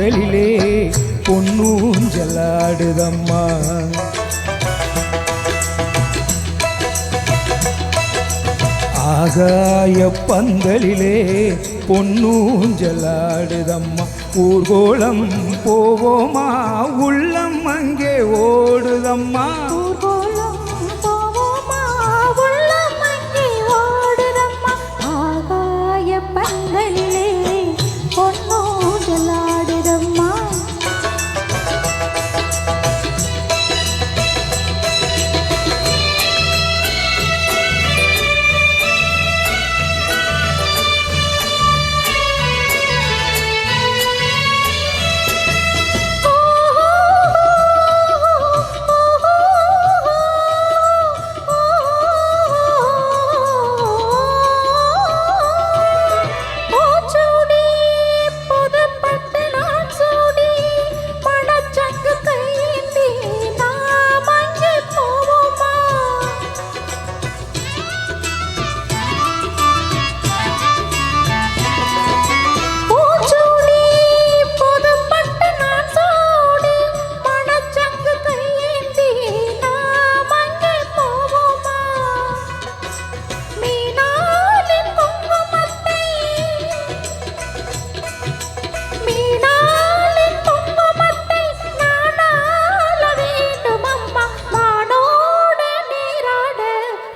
பந்தலிலே பொன்னூஞ்சலாடுதம்மா. ஆகாய பந்தலிலே பொன்னூஞ்சலாடுதம்மா. ஊர்கோளம் போவோமா உள்ளம் அங்கே ஓடுதம்மா.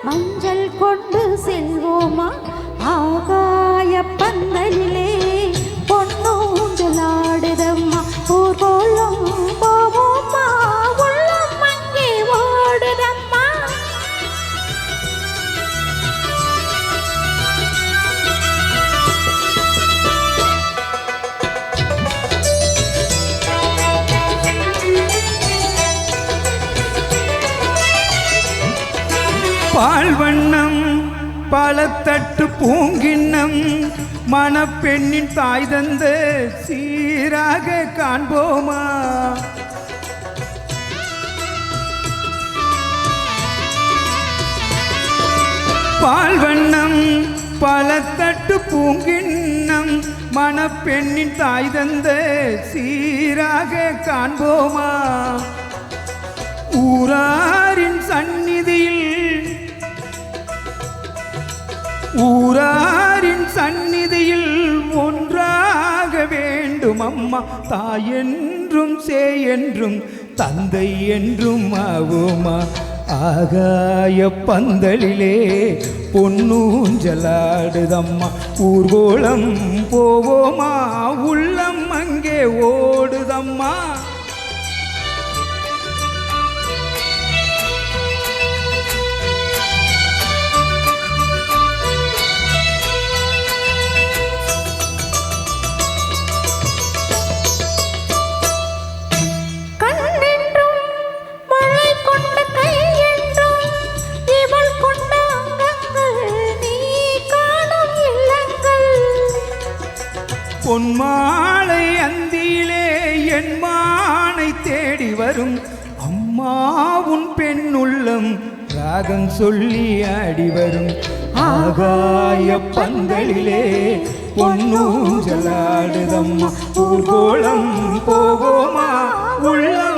மஞ்சள் கொண்டு செல்வோமா ஆகாய பந்தலிலே பொன்னூஞ்சலாடுதம்மா. ஊர்கோளம் போவோமா உள்ளம் அங்கே ஓடுதம்மா. பால்வண்ணம் பலத்தட்டு பூங்கிண்ணம் மணப்பெண்ணின் தாய் தந்த சீராக காண்போமா. பால்வண்ணம் பலத்தட்டு பூங்கிண்ணம் மணப்பெண்ணின் தாய் தந்த சீராக காண்போமா. ஊராரின் சந்நிதியில் ஒன்றாக வேண்டும் அம்மா. தாய் என்றும் சேய் என்றும் தந்தை என்றும் ஆவோமா. ஆகாய பந்தலிலே பொன்னூஞ்சலாடுதம்மா. ஊர்கோளம் போவோமா உள்ளம் அங்கே ஓடுதம்மா. பொன்மாலை அந்தியிலே என் மானை தேடி வரும் அம்மா உன் பெண்ணுள்ளம் ராகம் சொல்லி ஆடி வரும். ஆகாய பந்தலிலே பொன்னூஞ்சலாடுதம்மா. ஊர்கோளம் போவோமா உள்ளம்